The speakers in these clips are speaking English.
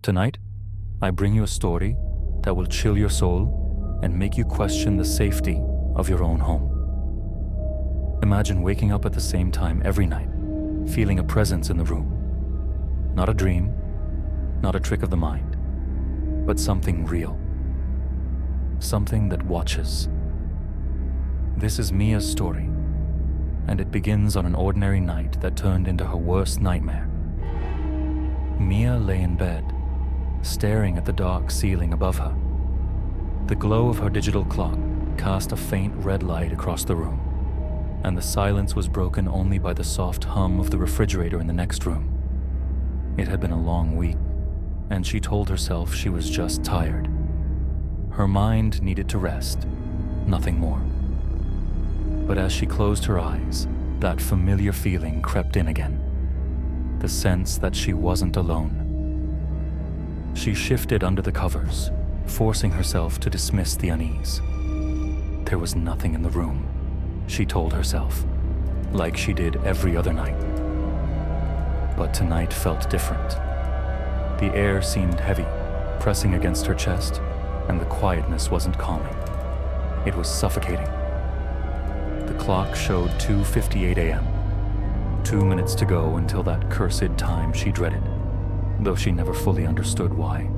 Tonight, I bring you a story that will chill your soul and make you question the safety of your own home. Imagine waking up at the same time every night, feeling a presence in the room. Not a dream, not a trick of the mind, but something real. Something that watches. This is Mia's story, and it begins on an ordinary night that turned into her worst nightmare. Mia lay in bed, staring at the dark ceiling above her. The glow of her digital clock cast a faint red light across the room, and the silence was broken only by the soft hum of the refrigerator in the next room. It had been a long week, and she told herself she was just tired. Her mind needed to rest, nothing more. But as she closed her eyes, that familiar feeling crept in again. The sense that she wasn't alone. She shifted under the covers, forcing herself to dismiss the unease. There was nothing in the room, she told herself, like she did every other night. But tonight felt different. The air seemed heavy, pressing against her chest, and the quietness wasn't calming. It was suffocating. The clock showed 2:58 a.m. 2 minutes to go until that cursed time she dreaded, though she never fully understood why.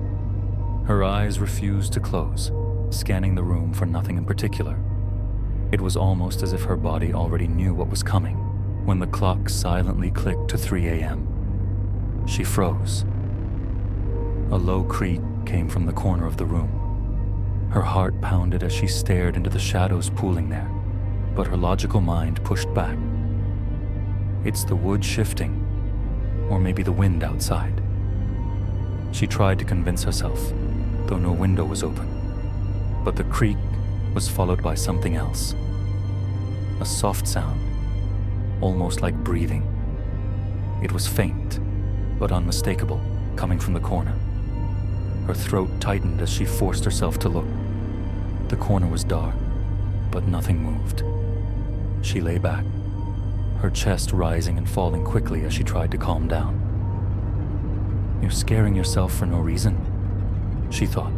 Her eyes refused to close, scanning the room for nothing in particular. It was almost as if her body already knew what was coming when the clock silently clicked to 3 a.m. She froze. A low creak came from the corner of the room. Her heart pounded as she stared into the shadows pooling there, but her logical mind pushed back. It's the wood shifting, or maybe the wind outside. She tried to convince herself, though no window was open. But the creak was followed by something else. A soft sound, almost like breathing. It was faint, but unmistakable, coming from the corner. Her throat tightened as she forced herself to look. The corner was dark, but nothing moved. She lay back, her chest rising and falling quickly as she tried to calm down. "You're scaring yourself for no reason," she thought.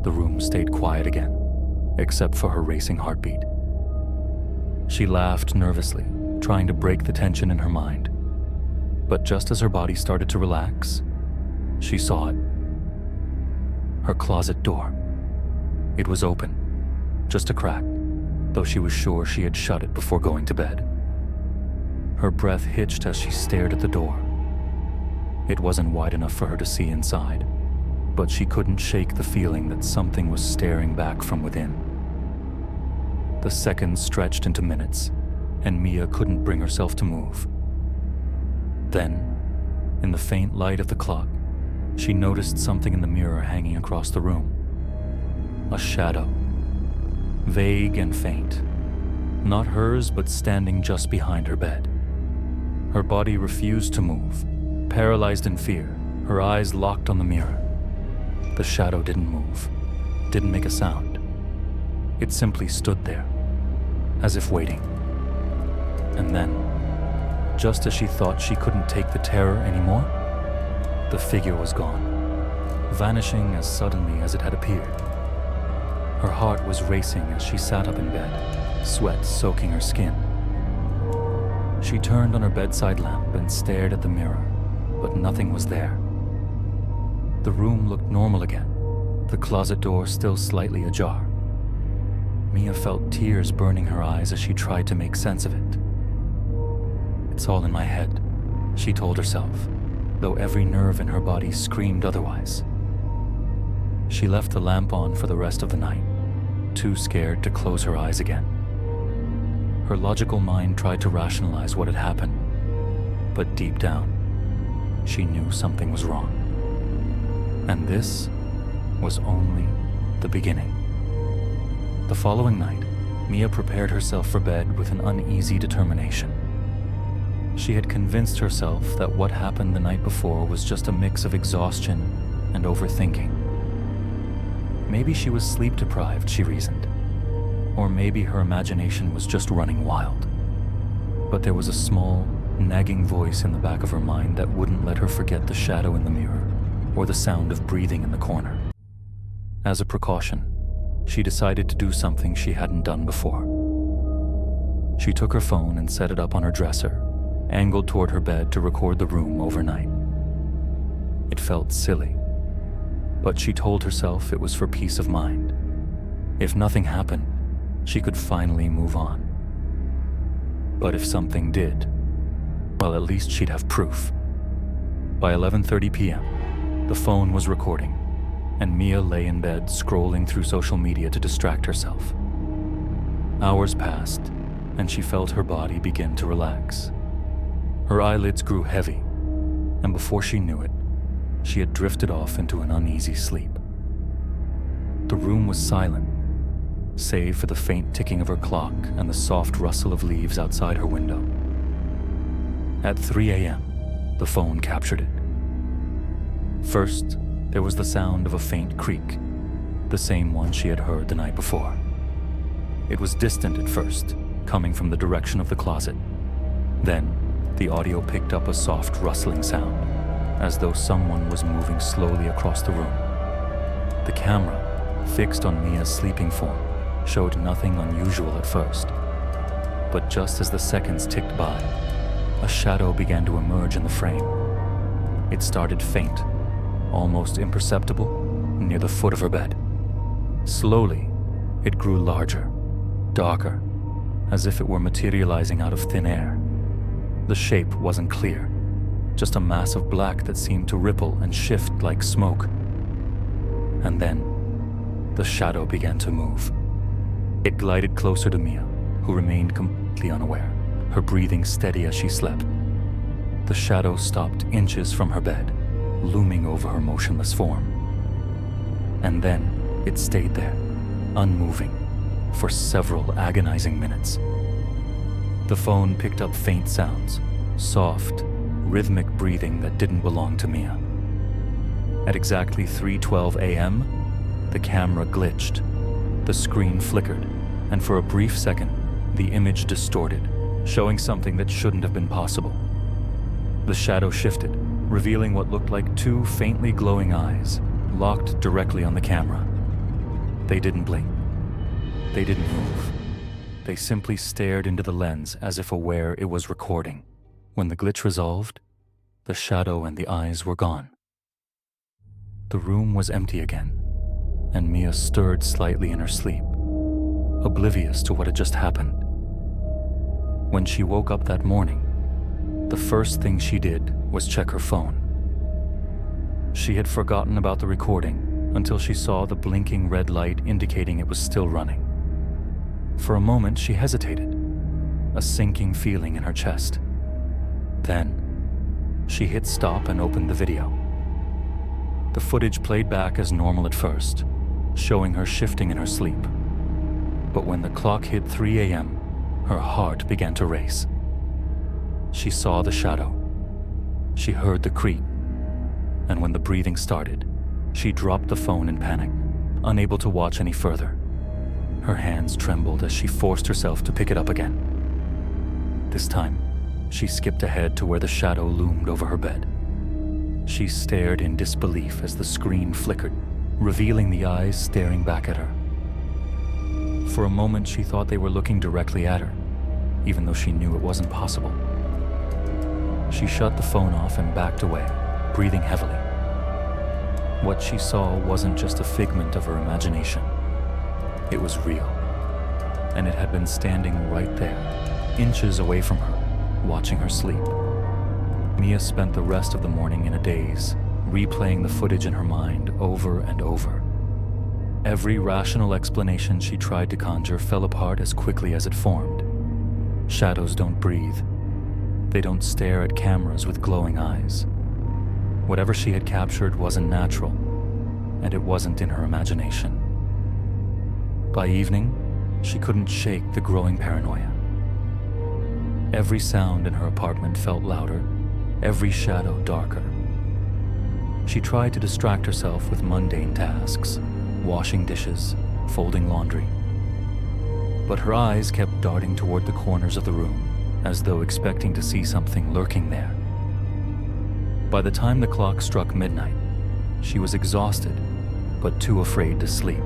The room stayed quiet again, except for her racing heartbeat. She laughed nervously, trying to break the tension in her mind. But just as her body started to relax, she saw it. Her closet door. It was open, just a crack, though she was sure she had shut it before going to bed. Her breath hitched as she stared at the door. It wasn't wide enough for her to see inside, but she couldn't shake the feeling that something was staring back from within. The seconds stretched into minutes, and Mia couldn't bring herself to move. Then, in the faint light of the clock, she noticed something in the mirror hanging across the room. A shadow. Vague and faint. Not hers, but standing just behind her bed. Her body refused to move, paralyzed in fear, her eyes locked on the mirror. The shadow didn't move, didn't make a sound. It simply stood there, as if waiting. And then, just as she thought she couldn't take the terror anymore, the figure was gone, vanishing as suddenly as it had appeared. Her heart was racing as she sat up in bed, sweat soaking her skin. She turned on her bedside lamp and stared at the mirror, but nothing was there. The room looked normal again, the closet door still slightly ajar. Mia felt tears burning her eyes as she tried to make sense of it. "It's all in my head," she told herself, though every nerve in her body screamed otherwise. She left the lamp on for the rest of the night, too scared to close her eyes again. Her logical mind tried to rationalize what had happened, but deep down, she knew something was wrong. And this was only the beginning. The following night, Mia prepared herself for bed with an uneasy determination. She had convinced herself that what happened the night before was just a mix of exhaustion and overthinking. Maybe she was sleep-deprived, she reasoned. Or maybe her imagination was just running wild. But there was a small, nagging voice in the back of her mind that wouldn't let her forget the shadow in the mirror, or the sound of breathing in the corner. As a precaution, she decided to do something she hadn't done before. She took her phone and set it up on her dresser, angled toward her bed to record the room overnight. It felt silly, but she told herself it was for peace of mind. If nothing happened, she could finally move on. But if something did, well, at least she'd have proof. By 11:30 p.m., the phone was recording, and Mia lay in bed scrolling through social media to distract herself. Hours passed, and she felt her body begin to relax. Her eyelids grew heavy, and before she knew it, she had drifted off into an uneasy sleep. The room was silent, save for the faint ticking of her clock and the soft rustle of leaves outside her window. At 3 a.m., the phone captured it. First, there was the sound of a faint creak, the same one she had heard the night before. It was distant at first, coming from the direction of the closet. Then, the audio picked up a soft rustling sound, as though someone was moving slowly across the room. The camera, fixed on Mia's sleeping form, showed nothing unusual at first. But just as the seconds ticked by, a shadow began to emerge in the frame. It started faint, almost imperceptible, near the foot of her bed. Slowly, it grew larger, darker, as if it were materializing out of thin air. The shape wasn't clear, just a mass of black that seemed to ripple and shift like smoke. And then, the shadow began to move. It glided closer to Mia, who remained completely unaware, her breathing steady as she slept. The shadow stopped inches from her bed, looming over her motionless form. And then, it stayed there, unmoving, for several agonizing minutes. The phone picked up faint sounds, soft, rhythmic breathing that didn't belong to Mia. At exactly 3:12 a.m., the camera glitched. The screen flickered, and for a brief second, the image distorted, showing something that shouldn't have been possible. The shadow shifted, revealing what looked like two faintly glowing eyes, locked directly on the camera. They didn't blink. They didn't move. They simply stared into the lens as if aware it was recording. When the glitch resolved, the shadow and the eyes were gone. The room was empty again, and Mia stirred slightly in her sleep, oblivious to what had just happened. When she woke up that morning, the first thing she did was check her phone. She had forgotten about the recording until she saw the blinking red light indicating it was still running. For a moment, she hesitated, a sinking feeling in her chest. Then, she hit stop and opened the video. The footage played back as normal at first, showing her shifting in her sleep. But when the clock hit 3 a.m., her heart began to race. She saw the shadow. She heard the creak. And when the breathing started, she dropped the phone in panic, unable to watch any further. Her hands trembled as she forced herself to pick it up again. This time, she skipped ahead to where the shadow loomed over her bed. She stared in disbelief as the screen flickered, revealing the eyes staring back at her. For a moment, she thought they were looking directly at her, even though she knew it wasn't possible. She shut the phone off and backed away, breathing heavily. What she saw wasn't just a figment of her imagination. It was real, and it had been standing right there, inches away from her, watching her sleep. Mia spent the rest of the morning in a daze, replaying the footage in her mind over and over. Every rational explanation she tried to conjure fell apart as quickly as it formed. Shadows don't breathe. They don't stare at cameras with glowing eyes. Whatever she had captured wasn't natural, and it wasn't in her imagination. By evening, she couldn't shake the growing paranoia. Every sound in her apartment felt louder, every shadow darker. She tried to distract herself with mundane tasks, washing dishes, folding laundry. But her eyes kept darting toward the corners of the room, as though expecting to see something lurking there. By the time the clock struck midnight, She was exhausted, but too afraid to sleep.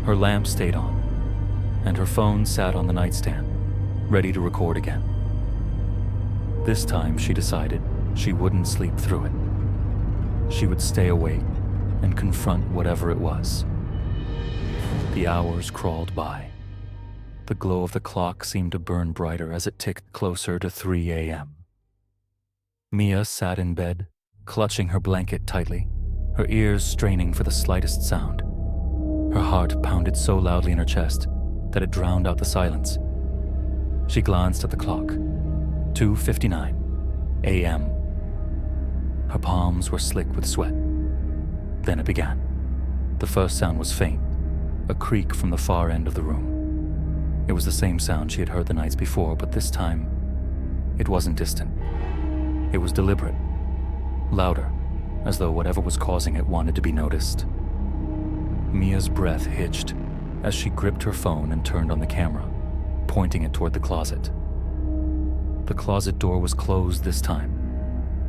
Her lamp stayed on, and her phone sat on the nightstand, ready to record again. This time she decided she wouldn't sleep through it. She would stay awake and confront whatever it was. The hours crawled by. The glow of the clock seemed to burn brighter as it ticked closer to 3 a.m. Mia sat in bed, clutching her blanket tightly, her ears straining for the slightest sound. Her heart pounded so loudly in her chest that it drowned out the silence. She glanced at the clock. 2:59 a.m. Her palms were slick with sweat. Then it began. The first sound was faint, a creak from the far end of the room. It was the same sound she had heard the nights before, but this time, it wasn't distant. It was deliberate, louder, as though whatever was causing it wanted to be noticed. Mia's breath hitched as she gripped her phone and turned on the camera, pointing it toward the closet. The closet door was closed this time,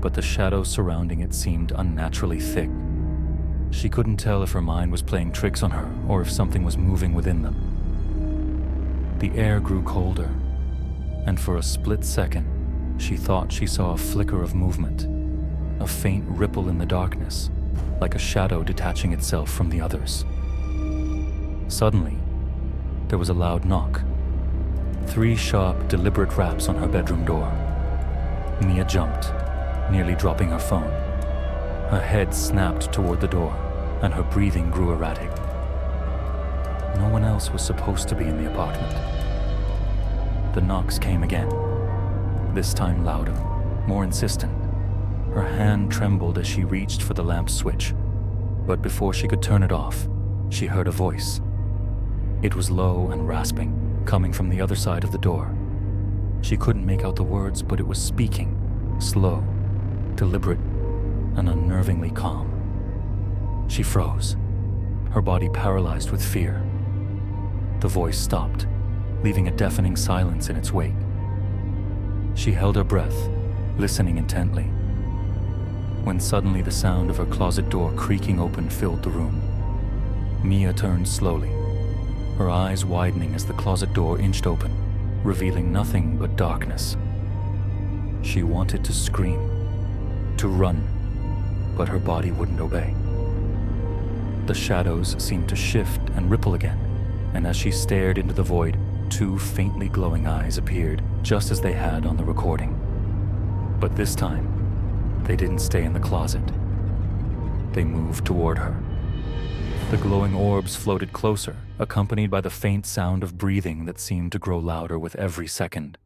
but the shadows surrounding it seemed unnaturally thick. She couldn't tell if her mind was playing tricks on her or if something was moving within them. The air grew colder, and for a split second, she thought she saw a flicker of movement, a faint ripple in the darkness, like a shadow detaching itself from the others. Suddenly, there was a loud knock. 3 sharp, deliberate raps on her bedroom door. Mia jumped, nearly dropping her phone. Her head snapped toward the door, and her breathing grew erratic. No one else was supposed to be in the apartment. The knocks came again, this time louder, more insistent. Her hand trembled as she reached for the lamp switch, but before she could turn it off, she heard a voice. It was low and rasping, coming from the other side of the door. She couldn't make out the words, but it was speaking, slow, deliberate, and unnervingly calm. She froze, her body paralyzed with fear. The voice stopped, leaving a deafening silence in its wake. She held her breath, listening intently, when suddenly the sound of her closet door creaking open filled the room. Mia turned slowly, her eyes widening as the closet door inched open, revealing nothing but darkness. She wanted to scream, to run, but her body wouldn't obey. The shadows seemed to shift and ripple again, and as she stared into the void, 2 faintly glowing eyes appeared, just as they had on the recording. But this time, they didn't stay in the closet. They moved toward her. The glowing orbs floated closer, accompanied by the faint sound of breathing that seemed to grow louder with every second.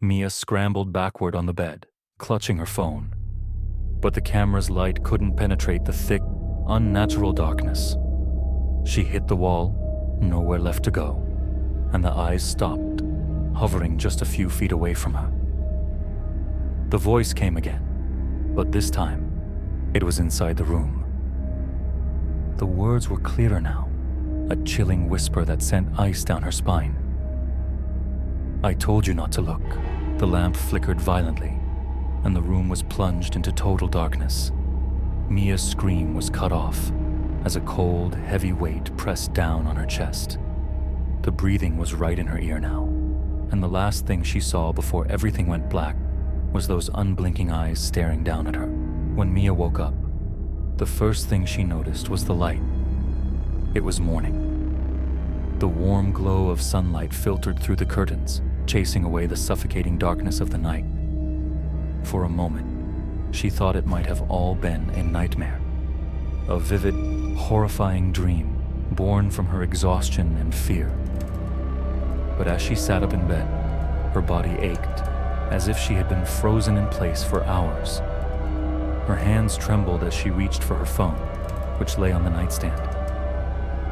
Mia scrambled backward on the bed, clutching her phone. But the camera's light couldn't penetrate the thick, unnatural darkness. She hit the wall, nowhere left to go, and the eyes stopped, hovering just a few feet away from her. The voice came again, but this time, it was inside the room. The words were clearer now, a chilling whisper that sent ice down her spine. I told you not to look. The lamp flickered violently, and the room was plunged into total darkness. Mia's scream was cut off as a cold, heavy weight pressed down on her chest. The breathing was right in her ear now, and the last thing she saw before everything went black was those unblinking eyes staring down at her. When Mia woke up, the first thing she noticed was the light. It was morning. The warm glow of sunlight filtered through the curtains, chasing away the suffocating darkness of the night. For a moment, she thought it might have all been a nightmare, a vivid, horrifying dream born from her exhaustion and fear. But as she sat up in bed, her body ached, as if she had been frozen in place for hours. Her hands trembled as she reached for her phone, which lay on the nightstand.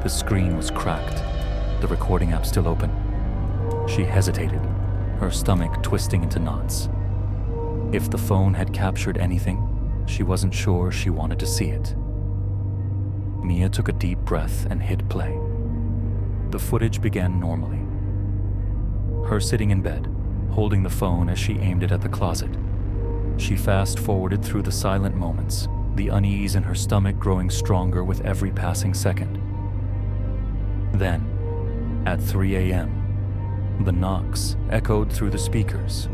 The screen was cracked, the recording app still open. She hesitated, her stomach twisting into knots. If the phone had captured anything, she wasn't sure she wanted to see it. Mia took a deep breath and hit play. The footage began normally. Her sitting in bed, holding the phone as she aimed it at the closet. She fast-forwarded through the silent moments, the unease in her stomach growing stronger with every passing second. Then, at 3 a.m., the knocks echoed through the speakers.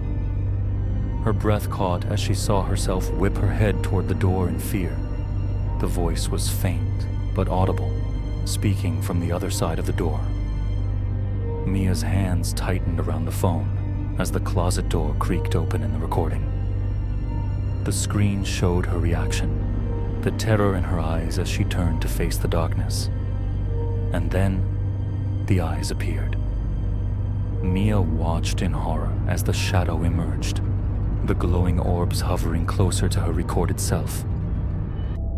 Her breath caught as she saw herself whip her head toward the door in fear. The voice was faint but audible, speaking from the other side of the door. Mia's hands tightened around the phone as the closet door creaked open in the recording. The screen showed her reaction, the terror in her eyes as she turned to face the darkness. And then, the eyes appeared. Mia watched in horror as the shadow emerged, the glowing orbs hovering closer to her recorded self.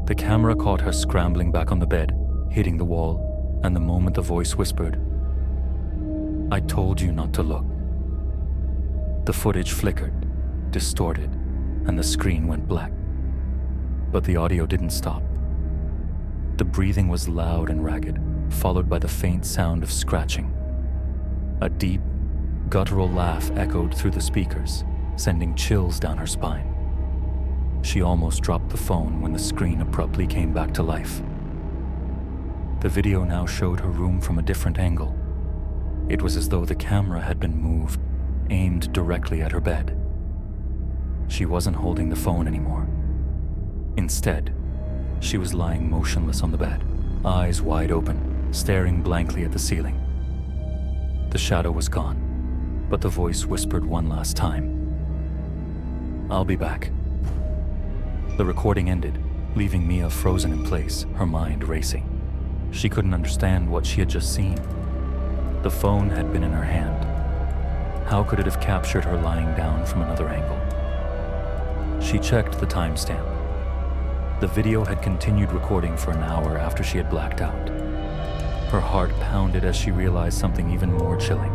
The camera caught her scrambling back on the bed, hitting the wall, and the moment the voice whispered, "I told you not to look." The footage flickered, distorted, and the screen went black. But the audio didn't stop. The breathing was loud and ragged, followed by the faint sound of scratching. A deep, guttural laugh echoed through the speakers, sending chills down her spine. She almost dropped the phone when the screen abruptly came back to life. The video now showed her room from a different angle. It was as though the camera had been moved, aimed directly at her bed. She wasn't holding the phone anymore. Instead, she was lying motionless on the bed, eyes wide open, staring blankly at the ceiling. The shadow was gone, but the voice whispered one last time, "I'll be back." The recording ended, leaving Mia frozen in place, her mind racing. She couldn't understand what she had just seen. The phone had been in her hand. How could it have captured her lying down from another angle? She checked the timestamp. The video had continued recording for an hour after she had blacked out. Her heart pounded as she realized something even more chilling.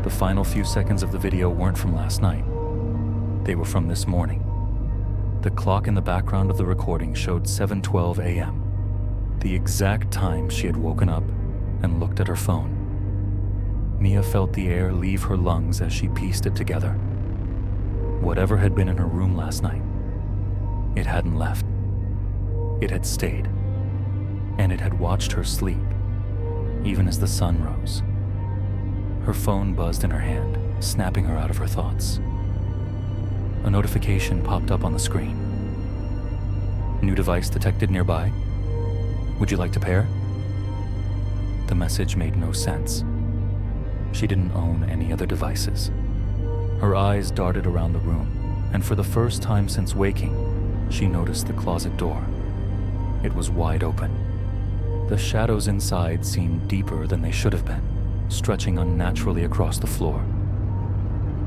The final few seconds of the video weren't from last night. They were from this morning. The clock in the background of the recording showed 7:12 a.m., the exact time she had woken up and looked at her phone. Mia felt the air leave her lungs as she pieced it together. Whatever had been in her room last night, it hadn't left. It had stayed, and it had watched her sleep, even as the sun rose. Her phone buzzed in her hand, snapping her out of her thoughts. A notification popped up on the screen. "New device detected nearby. Would you like to pair?" The message made no sense. She didn't own any other devices. Her eyes darted around the room, and for the first time since waking, she noticed the closet door. It was wide open. The shadows inside seemed deeper than they should have been, stretching unnaturally across the floor.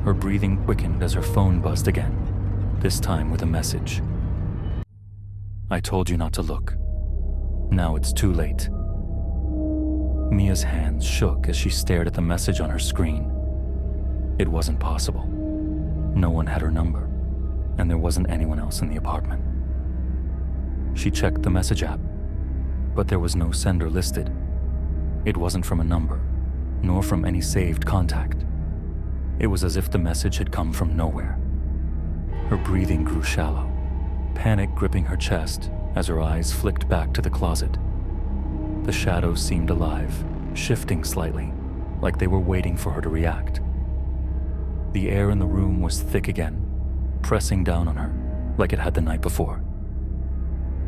Her breathing quickened as her phone buzzed again, this time with a message. "I told you not to look. Now it's too late." Mia's hands shook as she stared at the message on her screen. It wasn't possible. No one had her number, and there wasn't anyone else in the apartment. She checked the message app, but there was no sender listed. It wasn't from a number, nor from any saved contact. It was as if the message had come from nowhere. Her breathing grew shallow, panic gripping her chest as her eyes flicked back to the closet. The shadows seemed alive, shifting slightly, like they were waiting for her to react. The air in the room was thick again, pressing down on her like it had the night before.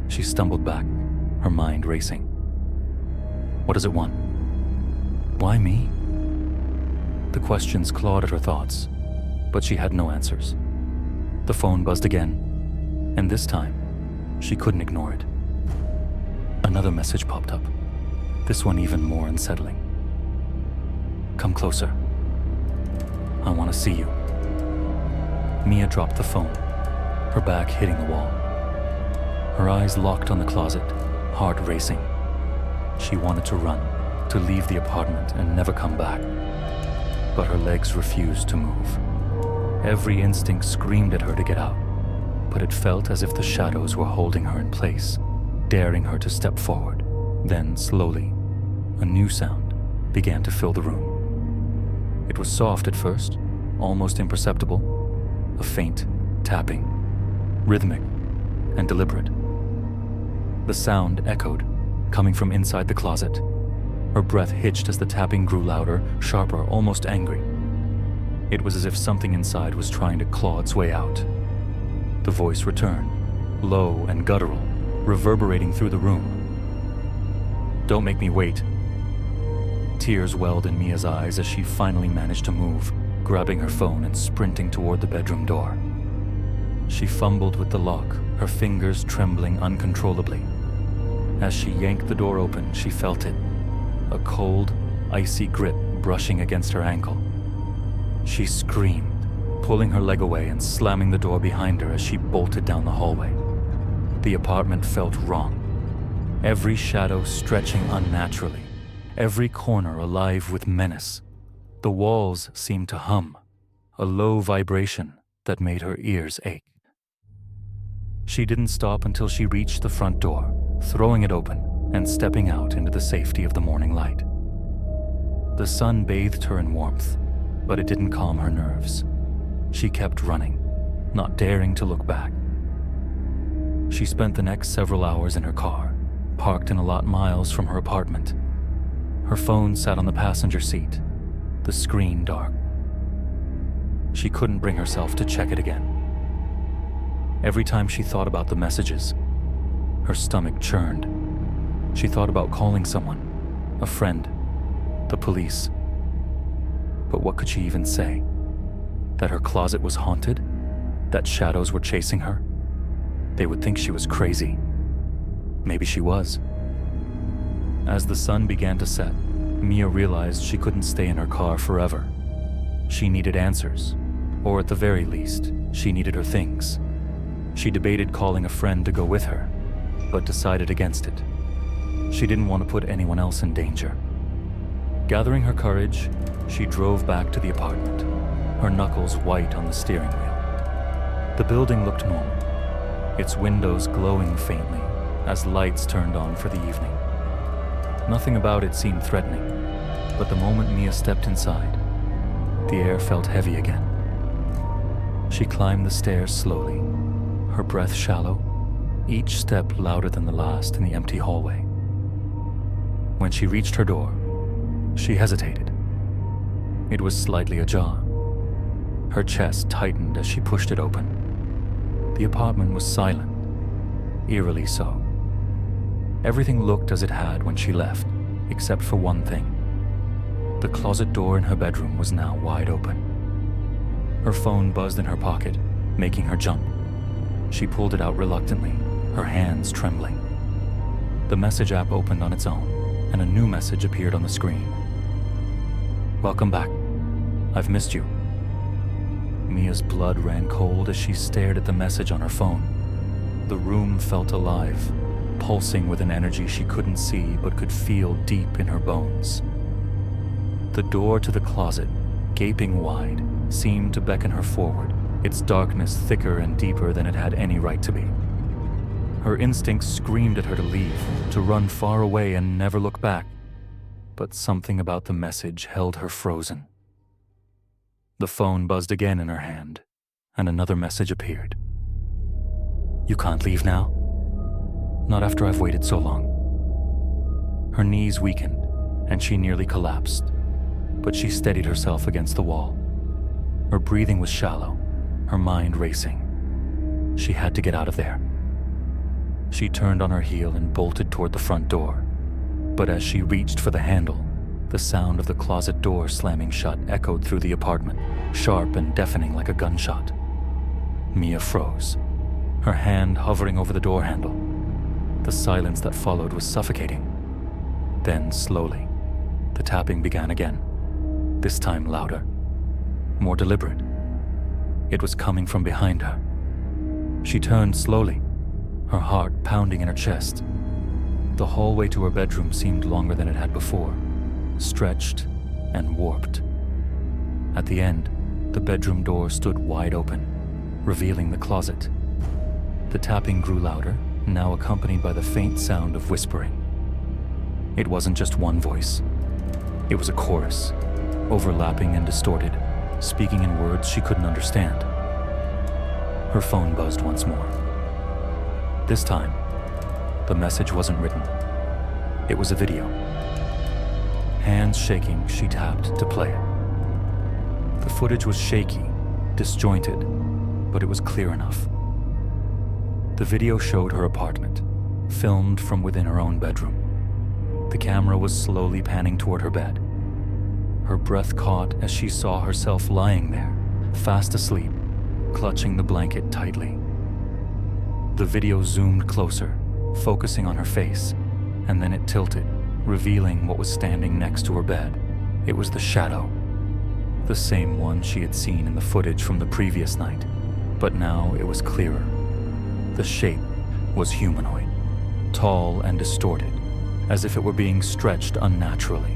She stumbled back, her mind racing. What does it want? Why me? The questions clawed at her thoughts, but she had no answers. The phone buzzed again, and this time, she couldn't ignore it. Another message popped up, this one even more unsettling. "Come closer. I want to see you." Mia dropped the phone, her back hitting the wall. Her eyes locked on the closet, heart racing. She wanted to run, to leave the apartment and never come back. But her legs refused to move. Every instinct screamed at her to get out, but it felt as if the shadows were holding her in place, daring her to step forward. Then, slowly, a new sound began to fill the room. It was soft at first, almost imperceptible, a faint tapping, rhythmic and deliberate. The sound echoed, coming from inside the closet. Her breath hitched as the tapping grew louder, sharper, almost angry. It was as if something inside was trying to claw its way out. The voice returned, low and guttural, reverberating through the room. "Don't make me wait." Tears welled in Mia's eyes as she finally managed to move, grabbing her phone and sprinting toward the bedroom door. She fumbled with the lock, her fingers trembling uncontrollably. As she yanked the door open, she felt it, a cold, icy grip brushing against her ankle. She screamed, pulling her leg away and slamming the door behind her as she bolted down the hallway. The apartment felt wrong, every shadow stretching unnaturally, every corner alive with menace. The walls seemed to hum, a low vibration that made her ears ache. She didn't stop until she reached the front door, throwing it open and stepping out into the safety of the morning light. The sun bathed her in warmth, but it didn't calm her nerves. She kept running, not daring to look back. She spent the next several hours in her car, parked in a lot miles from her apartment. Her phone sat on the passenger seat, the screen dark. She couldn't bring herself to check it again. Every time she thought about the messages, her stomach churned. She thought about calling someone, a friend, the police. But what could she even say? That her closet was haunted? That shadows were chasing her? They would think she was crazy. Maybe she was. As the sun began to set, Mia realized she couldn't stay in her car forever. She needed answers, or at the very least, she needed her things. She debated calling a friend to go with her, but decided against it. She didn't want to put anyone else in danger. Gathering her courage, she drove back to the apartment, her knuckles white on the steering wheel. The building looked normal, its windows glowing faintly as lights turned on for the evening. Nothing about it seemed threatening, but the moment Mia stepped inside, the air felt heavy again. She climbed the stairs slowly, her breath shallow, each step louder than the last in the empty hallway. When she reached her door, she hesitated. It was slightly ajar. Her chest tightened as she pushed it open. The apartment was silent, eerily so. Everything looked as it had when she left, except for one thing. The closet door in her bedroom was now wide open. Her phone buzzed in her pocket, making her jump. She pulled it out reluctantly, her hands trembling. The message app opened on its own, and a new message appeared on the screen. "Welcome back. I've missed you." Mia's blood ran cold as she stared at the message on her phone. The room felt alive, pulsing with an energy she couldn't see but could feel deep in her bones. The door to the closet, gaping wide, seemed to beckon her forward, its darkness thicker and deeper than it had any right to be. Her instincts screamed at her to leave, to run far away and never look back. But something about the message held her frozen. The phone buzzed again in her hand, and another message appeared. "You can't leave now? Not after I've waited so long." Her knees weakened, and she nearly collapsed, but she steadied herself against the wall. Her breathing was shallow, her mind racing. She had to get out of there. She turned on her heel and bolted toward the front door. But as she reached for the handle, the sound of the closet door slamming shut echoed through the apartment, sharp and deafening like a gunshot. Mia froze, her hand hovering over the door handle. The silence that followed was suffocating. Then, slowly, the tapping began again, this time louder, more deliberate. It was coming from behind her. She turned slowly, her heart pounding in her chest. The hallway to her bedroom seemed longer than it had before, stretched and warped. At the end, the bedroom door stood wide open, revealing the closet. The tapping grew louder, now accompanied by the faint sound of whispering. It wasn't just one voice. It was a chorus, overlapping and distorted, speaking in words she couldn't understand. Her phone buzzed once more. This time, The message wasn't written. It was a video. Hands shaking, she tapped to play it. The footage was shaky, disjointed, but it was clear enough. The video showed her apartment, filmed from within her own bedroom. The camera was slowly panning toward her bed. Her breath caught as she saw herself lying there, fast asleep, clutching the blanket tightly. The video zoomed closer, focusing on her face, and then it tilted, revealing what was standing next to her bed. It was the shadow, the same one she had seen in the footage from the previous night, but now it was clearer. The shape was humanoid, tall and distorted, as if it were being stretched unnaturally.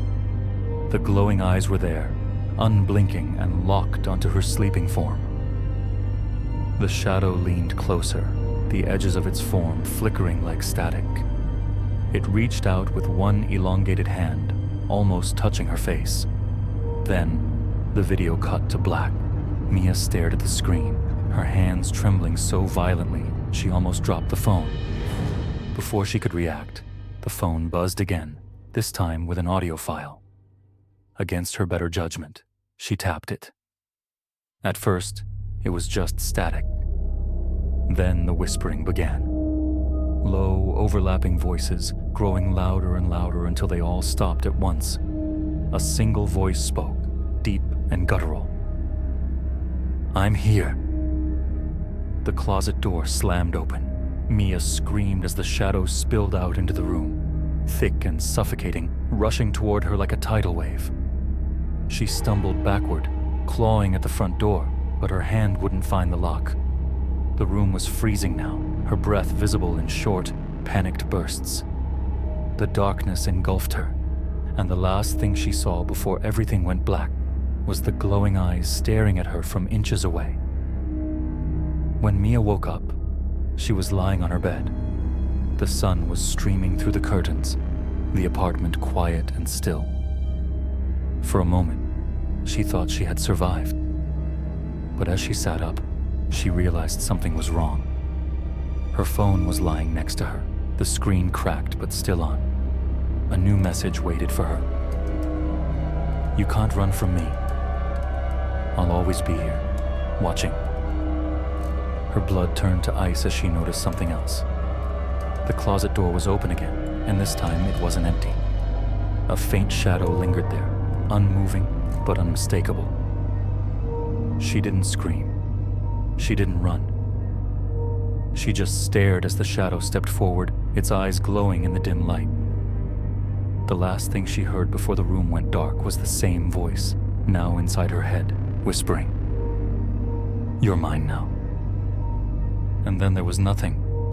The glowing eyes were there, unblinking and locked onto her sleeping form. The shadow leaned closer, the edges of its form flickering like static. It reached out with one elongated hand, almost touching her face. Then, the video cut to black. Mia stared at the screen, her hands trembling so violently she almost dropped the phone. Before she could react, the phone buzzed again, this time with an audio file. Against her better judgment, she tapped it. At first, it was just static. Then the whispering began. Low, overlapping voices, growing louder and louder until they all stopped at once. A single voice spoke, deep and guttural. "I'm here." The closet door slammed open. Mia screamed as the shadow spilled out into the room, thick and suffocating, rushing toward her like a tidal wave. She stumbled backward, clawing at the front door, but her hand wouldn't find the lock. The room was freezing now, her breath visible in short, panicked bursts. The darkness engulfed her, and the last thing she saw before everything went black was the glowing eyes staring at her from inches away. When Mia woke up, she was lying on her bed. The sun was streaming through the curtains, the apartment quiet and still. For a moment, she thought she had survived. But as she sat up, she realized something was wrong. Her phone was lying next to her, the screen cracked but still on. A new message waited for her. "You can't run from me. I'll always be here, watching." Her blood turned to ice as she noticed something else. The closet door was open again, and this time it wasn't empty. A faint shadow lingered there, unmoving but unmistakable. She didn't scream. She didn't run. She just stared as the shadow stepped forward, its eyes glowing in the dim light. The last thing she heard before the room went dark was the same voice, now inside her head, whispering, "You're mine now." And then there was nothing.